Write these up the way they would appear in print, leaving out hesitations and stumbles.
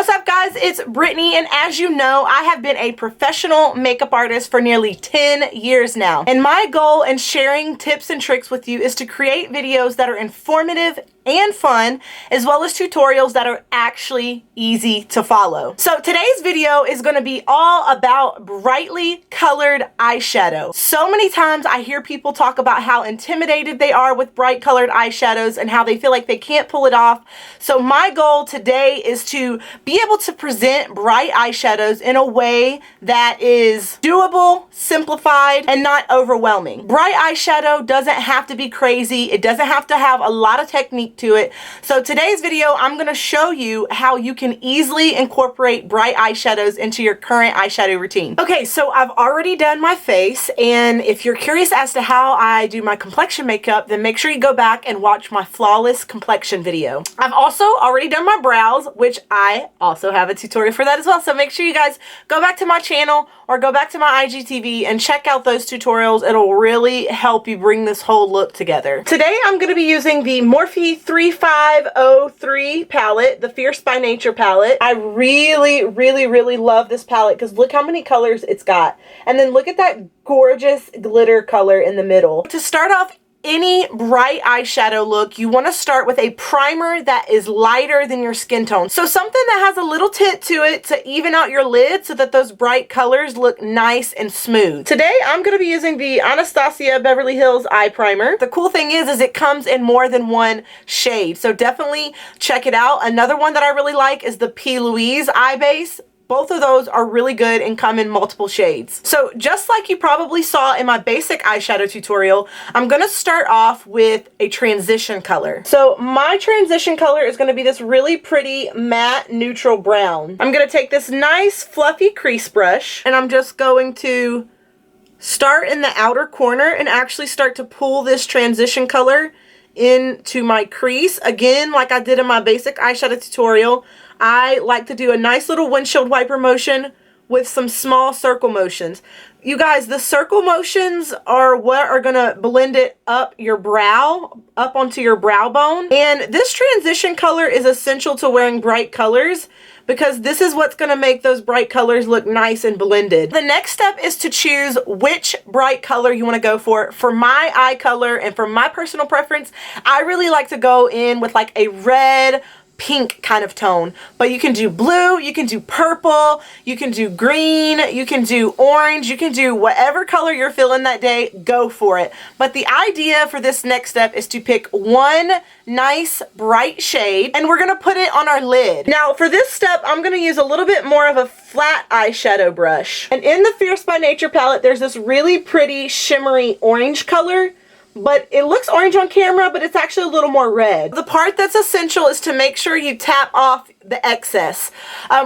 What's up, guys? It's Brittany, and as you know, I have been a professional makeup artist for nearly 10 years now. And my goal in sharing tips and tricks with you is to create videos that are informative and fun, as well as tutorials that are actually easy to follow. So today's video is going to be all about brightly colored eyeshadow. So many times I hear people talk about how intimidated they are with bright colored eyeshadows and how they feel like they can't pull it off. So my goal today is to be able to present bright eyeshadows in a way that is doable, simplified, and not overwhelming. Bright eyeshadow doesn't have to be crazy. It doesn't have to have a lot of technique to it. So today's video, I'm going to show you how you can easily incorporate bright eyeshadows into your current eyeshadow routine. Okay, so I've already done my face, and if you're curious as to how I do my complexion makeup, then make sure you go back and watch my flawless complexion video. I've also already done my brows, which I also have a tutorial for that as well. So make sure you guys go back to my channel or go back to my IGTV and check out those tutorials. It'll really help you bring this whole look together. Today, I'm going to be using the Morphe 3503 palette, the Fierce by Nature palette. I really love this palette because look how many colors it's got. And then look at that gorgeous glitter color in the middle. To start off any bright eyeshadow look, you want to start with a primer that is lighter than your skin tone. So something that has a little tint to it to even out your lid so that those bright colors look nice and smooth. Today, I'm going to be using the Anastasia Beverly Hills Eye Primer. The cool thing is it comes in more than one shade. So definitely check it out. Another one that I really like is the P. Louise Eye Base. Both of those are really good and come in multiple shades. So just like you probably saw in my basic eyeshadow tutorial, I'm going to start off with a transition color. So my transition color is going to be this really pretty matte neutral brown. I'm going to take this nice fluffy crease brush and I'm just going to start in the outer corner and actually start to pull this transition color into my crease. Again, like I did in my basic eyeshadow tutorial, I like to do a nice little windshield wiper motion with some small circle motions. You guys, the circle motions are what are going to blend it up your brow, up onto your brow bone. And this transition color is essential to wearing bright colors because this is what's going to make those bright colors look nice and blended. The next step is to choose which bright color you want to go for. For my eye color and for my personal preference, I really like to go in with like a red, pink kind of tone, but you can do blue, you can do purple, you can do green, you can do orange, you can do whatever color you're feeling that day, go for it. But the idea for this next step is to pick one nice bright shade and we're gonna put it on our lid. Now for this step, I'm gonna use a little bit more of a flat eyeshadow brush. And in the Fierce by Nature palette, there's this really pretty shimmery orange color. But it looks orange on camera, but it's actually a little more red. The part that's essential is to make sure you tap off the excess.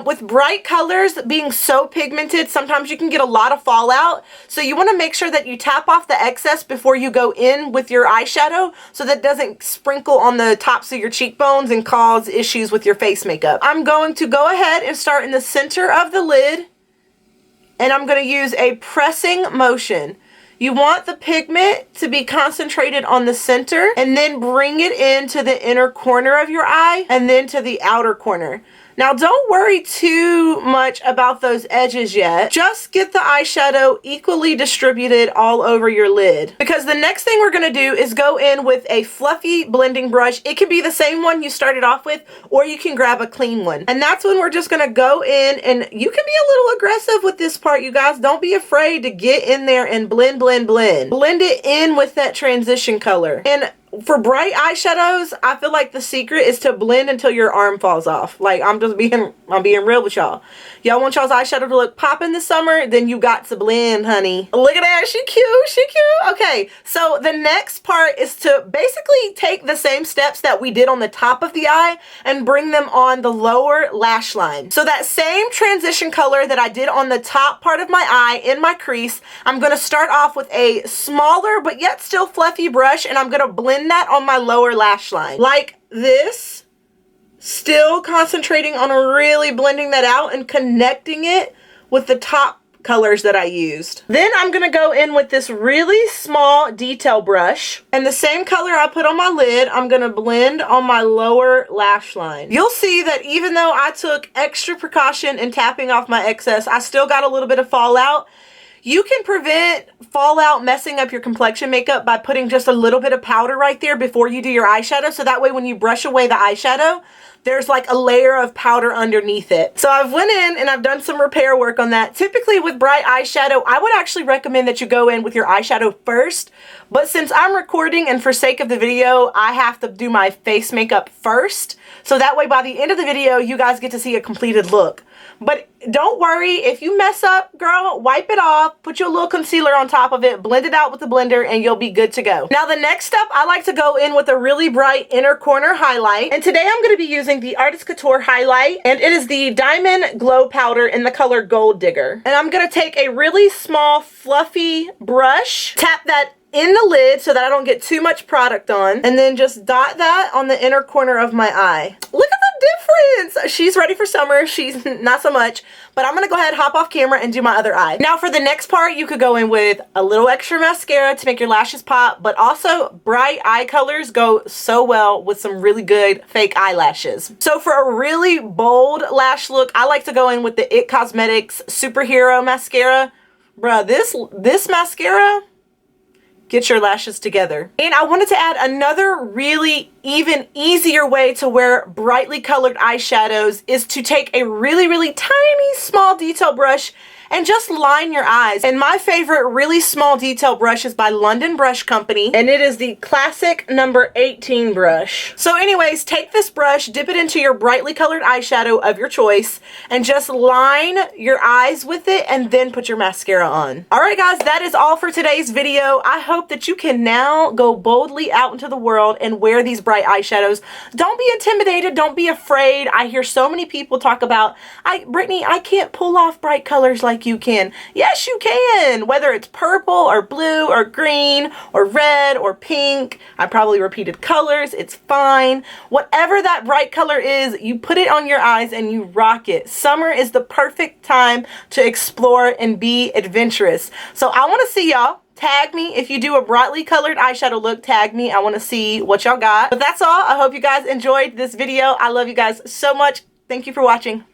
With bright colors being so pigmented, sometimes you can get a lot of fallout. So you want to make sure that you tap off the excess before you go in with your eyeshadow so that it doesn't sprinkle on the tops of your cheekbones and cause issues with your face makeup. I'm going to go ahead and start in the center of the lid, and I'm going to use a pressing motion. You want the pigment to be concentrated on the center and then bring it into the inner corner of your eye and then to the outer corner. Now don't worry too much about those edges yet. Just get the eyeshadow equally distributed all over your lid. Because the next thing we're going to do is go in with a fluffy blending brush. It can be the same one you started off with, or you can grab a clean one. And that's when we're just going to go in, and you can be a little aggressive with this part, you guys. Don't be afraid to get in there and blend. Blend it in with that transition color. And for bright eyeshadows, I feel like the secret is to blend until your arm falls off. Like, I'm being real with y'all. Y'all want y'all's eyeshadow to look poppin' this summer? Then you got to blend, honey. Look at that. She cute. She cute. Okay, so the next part is to basically take the same steps that we did on the top of the eye and bring them on the lower lash line. So that same transition color that I did on the top part of my eye in my crease, I'm going to start off with a smaller but yet still fluffy brush, and I'm going to blend that on my lower lash line like this, still concentrating on really blending that out and connecting it with the top colors that I used. Then I'm gonna go in with this really small detail brush, and the same color I put on my lid, I'm gonna blend on my lower lash line. You'll see that even though I took extra precaution in tapping off my excess, I still got a little bit of fallout. You can prevent fallout messing up your complexion makeup by putting just a little bit of powder right there before you do your eyeshadow, so that way when you brush away the eyeshadow, there's like a layer of powder underneath it. So I've went in and I've done some repair work on that. Typically with bright eyeshadow, I would actually recommend that you go in with your eyeshadow first, but since I'm recording and for sake of the video, I have to do my face makeup first. So that way by the end of the video, you guys get to see a completed look. But don't worry, if you mess up, girl, wipe it off, put your little concealer on top of it, blend it out with the blender, and you'll be good to go. Now the next step, I like to go in with a really bright inner corner highlight. And today I'm gonna be using the Artist Couture highlight, and it is the Diamond Glow Powder in the color Gold Digger. And I'm gonna take a really small, fluffy brush, tap that in the lid so that I don't get too much product on, and then just dot that on the inner corner of my eye. Look at the difference. She's ready for summer. She's not so much, but I'm gonna go ahead, hop off camera, and do my other eye. Now for the next part, you could go in with a little extra mascara to make your lashes pop, but also bright eye colors go so well with some really good fake eyelashes. So for a really bold lash look, I like to go in with the IT Cosmetics Superhero Mascara. Bruh, this mascara, get your lashes together. And I wanted to add another really even easier way to wear brightly colored eyeshadows is to take a really, really tiny small detail brush and just line your eyes. And my favorite really small detail brush is by London Brush Company, and it is the classic number 18 brush. So anyways, take this brush, dip it into your brightly colored eyeshadow of your choice, and just line your eyes with it, and then put your mascara on. All right, guys, that is all for today's video. I hope that you can now go boldly out into the world and wear these bright eyeshadows. Don't be intimidated. Don't be afraid. I hear so many people talk about, Brittany, I can't pull off bright colors like you can. Yes, you can. Whether it's purple or blue or green or red or pink. I probably repeated colors. It's fine. Whatever that bright color is, you put it on your eyes and you rock it. Summer is the perfect time to explore and be adventurous. So I want to see y'all. Tag me if you do a brightly colored eyeshadow look. Tag me. I want to see what y'all got. But that's all. I hope you guys enjoyed this video. I love you guys so much. Thank you for watching.